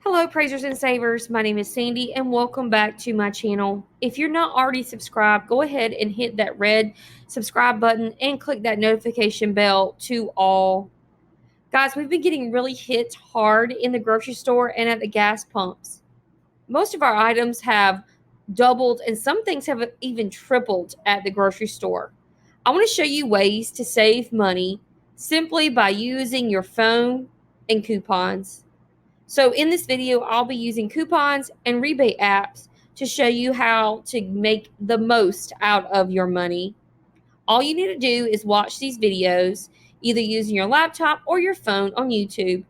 Hello praisers and savers, my name is Sandy and welcome back to my channel. If you're not already subscribed, go ahead and hit that red subscribe button and click that notification bell to all. Guys, we've been getting really hit hard in the grocery store and at the gas pumps. Most of our items have doubled and some things have even tripled at the grocery store. I want to show you ways to save money simply by using your phone and coupons. So in this video, I'll be using coupons and rebate apps to show you how to make the most out of your money. All you need to do is watch these videos, either using your laptop or your phone on YouTube.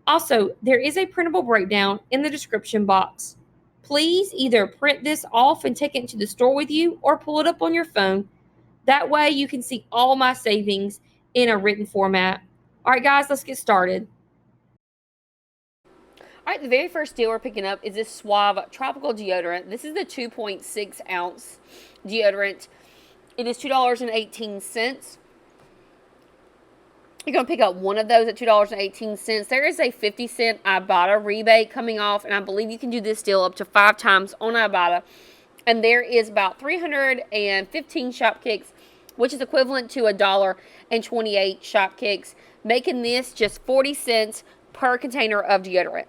Also, there is a printable breakdown in the description box. Please either print this off and take it to the store with you or pull it up on your phone. That way you can see all my savings in a written format. All right, guys, let's get started. All right, the very first deal we're picking up is this Suave Tropical Deodorant. This is the 2.6 ounce deodorant. It is $2.18. You're going to pick up one of those at $2.18. There is a 50-cent IBOTTA rebate coming off, and I believe you can do this deal up to 5 times on IBOTTA. And there is about 315 Shopkicks, which is equivalent to $1.28 Shopkicks, making this just 40 cents per container of deodorant.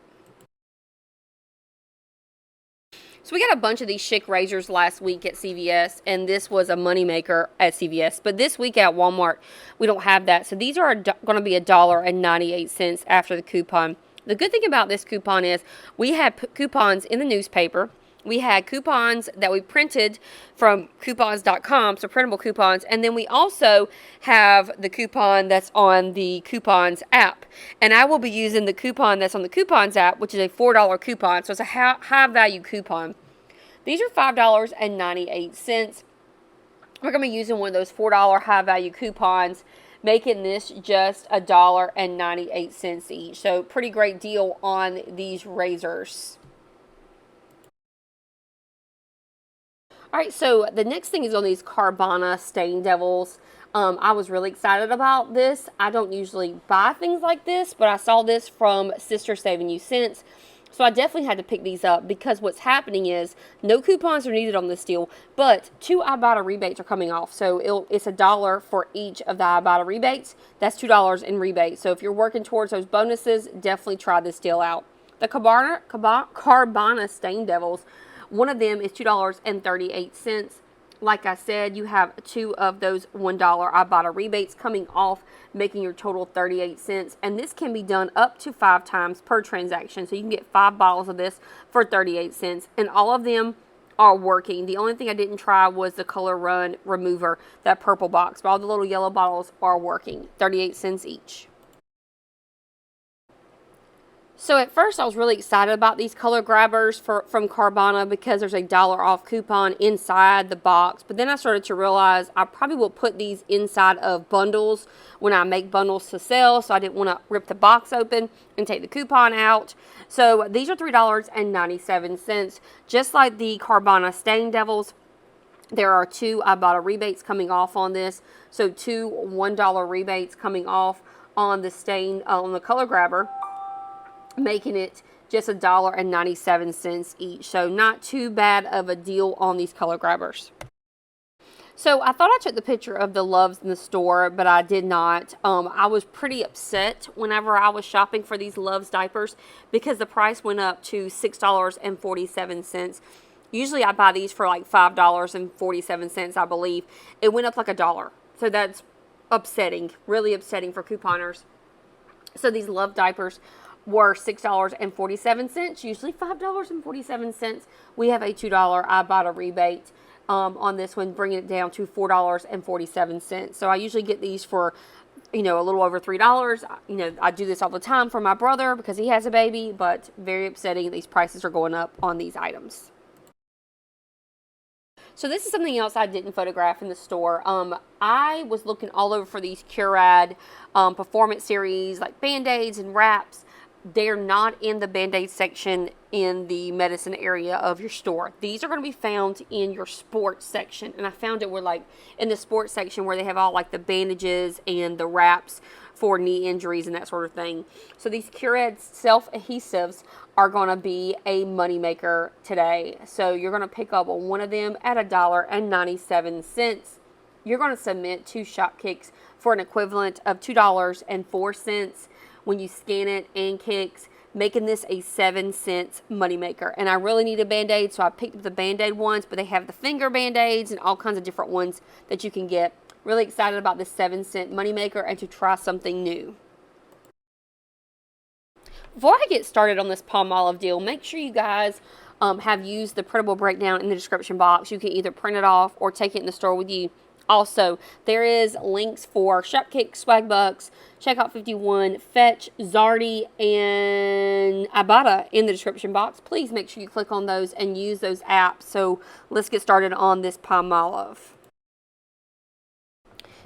So we got a bunch of these Schick razors last week at CVS, and this was a moneymaker at CVS. But this week at Walmart, we don't have that. So these are going to be $1.98 after the coupon. The good thing about this coupon is we had coupons in the newspaper. We had coupons that we printed from coupons.com, so printable coupons. And then we also have the coupon that's on the coupons app. And I will be using the coupon that's on the coupons app, which is a $4 coupon. So it's a high value coupon. These are $5.98. We're going to be using one of those $4 high value coupons, making this just $1.98 each. So pretty great deal on these razors. All right, so the next thing is on these Carbana Stain Devils. I was really excited about this. I don't usually buy things like this, but I saw this from Sister Saving You Cents. So I definitely had to pick these up because what's happening is no coupons are needed on this deal, but 2 Ibotta rebates are coming off. So it's $1 for each of the Ibotta rebates. That's $2 in rebates. So if you're working towards those bonuses, definitely try this deal out. The Carbana Stain Devils, one of them is $2.38. Like I said, you have 2 of those $1 Ibotta rebates coming off, making your total 38 cents. And this can be done up to 5 times per transaction. So you can get 5 bottles of this for 38 cents. And all of them are working. The only thing I didn't try was the Color Run Remover, that purple box. But all the little yellow bottles are working. 38 cents each. So at first I was really excited about these color grabbers from Carbana because there's a $1 off coupon inside the box. But then I started to realize I probably will put these inside of bundles when I make bundles to sell. So I didn't want to rip the box open and take the coupon out. So these are $3.97. Just like the Carbana Stain Devils, there are 2 Ibotta rebates coming off on this. So 2 $1 rebates coming off on the stain on the color grabber, making it just $1.97 each. So not too bad of a deal on these color grabbers. So I thought I took the picture of the Loves in the store, but I did not. I was pretty upset whenever I was shopping for these Loves diapers because the price went up to $6.47. Usually I buy these for like $5.47, I believe. It went up like $1. So that's upsetting, really upsetting for couponers. So these Love diapers were $6.47, usually $5.47. We have a $2 Ibotta rebate on this one, bringing it down to $4.47. So I usually get these for, a little over $3. I do this all the time for my brother because he has a baby, but very upsetting. These prices are going up on these items. So this is something else I didn't photograph in the store. I was looking all over for these Curad Performance Series, like BandAids and wraps. They're not in the BandAid section in the medicine area of your store. These are going to be found in your sports section. And I found it where, like, in the sports section where they have all, like, the bandages and the wraps for knee injuries and that sort of thing. So these Cured self-adhesives are going to be a moneymaker today. So you're going to pick up one of them at $1.97. You're going to submit to Shopkicks for an equivalent of $2.04 when you scan it and Kicks, making this a 7-cent moneymaker. And I really need a BandAid, so I picked up the BandAid ones, but they have the finger BandAids and all kinds of different ones that you can get. Really excited about this 7-cent moneymaker and to try something new. Before I get started on this Palmolive deal, make sure you guys have used the Printable Breakdown in the description box. You can either print it off or take it in the store with you. Also, there is links for Shopkick, Swagbucks, Checkout 51, Fetch, Zarty, and IBOTTA in the description box. Please make sure you click on those and use those apps. So let's get started on this Palmolive.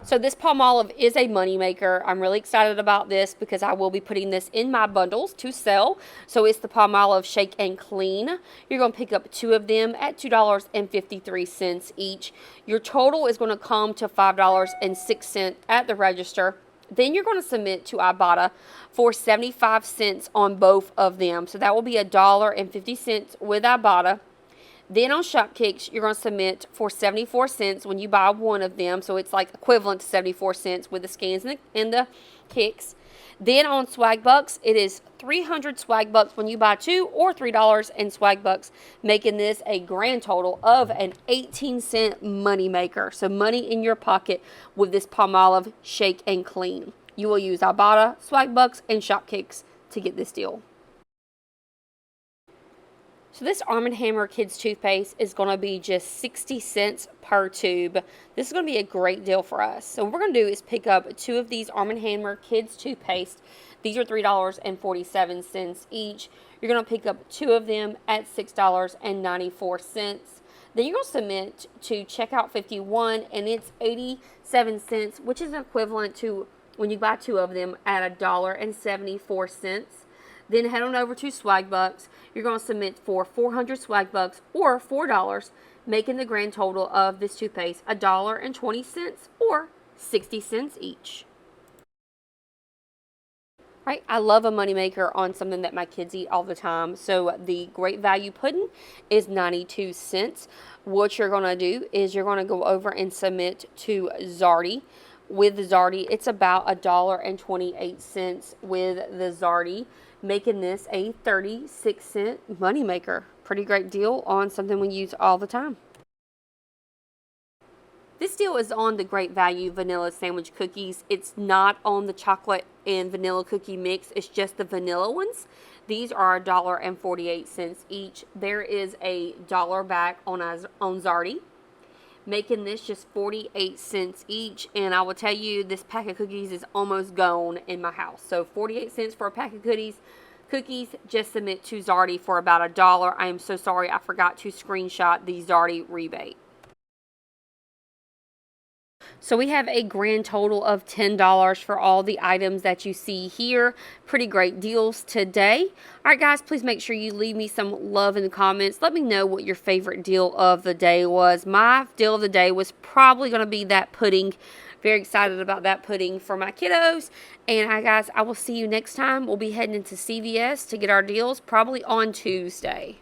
So this Palmolive is a moneymaker. I'm really excited about this because I will be putting this in my bundles to sell. So it's the Palmolive Shake and Clean. You're going to pick up 2 of them at $2.53 each. Your total is going to come to $5.06 at the register. Then you're going to submit to IBOTTA for 75 cents on both of them. So that will be $1.50 with IBOTTA. Then on Shopkicks, you're going to submit for 74 cents when you buy one of them. So it's like equivalent to 74 cents with the scans and the kicks. Then on Swagbucks, it is 300 Swagbucks when you buy 2 or $3 in Swagbucks, making this a grand total of an 18-cent moneymaker. So money in your pocket with this Palmolive Shake and Clean. You will use IBOTTA, Swagbucks, and Shopkicks to get this deal. So this Arm & Hammer Kids toothpaste is going to be just 60 cents per tube. This is going to be a great deal for us. So what we're going to do is pick up 2 of these Arm & Hammer Kids toothpaste. These are $3.47 each. You're going to pick up 2 of them at $6.94. Then you're going to submit to Checkout 51, and it's 87 cents, which is equivalent to when you buy 2 of them at $1.74. Then head on over to Swagbucks. You're going to submit for 400 Swagbucks or $4, making the grand total of this toothpaste $1.20 or 60 cents each. Right, I love a moneymaker on something that my kids eat all the time. So the Great Value Pudding is 92 cents. What you're going to do is you're going to go over and submit to Zarty. With Zarty, it's about $1.28 with the Zarty, making this a 36-cent moneymaker. Pretty great deal on something we use all the time. This deal is on the Great Value Vanilla Sandwich Cookies. It's not on the chocolate and vanilla cookie mix. It's just the vanilla ones. These are $1.48 each. There is a $1 back on Zarty, making this just 48 cents each. And I will tell you, this pack of cookies is almost gone in my house. So 48 cents for a pack of cookies. Just submit to Zarty for about $1. I am so sorry, I forgot to screenshot the Zarty rebate. So we have a grand total of $10 for all the items that you see here. Pretty great deals today. All right, guys, please make sure you leave me some love in the comments. Let me know what your favorite deal of the day was. My deal of the day was probably going to be that pudding. Very excited about that pudding for my kiddos. And guys, I will see you next time. We'll be heading into CVS to get our deals probably on Tuesday.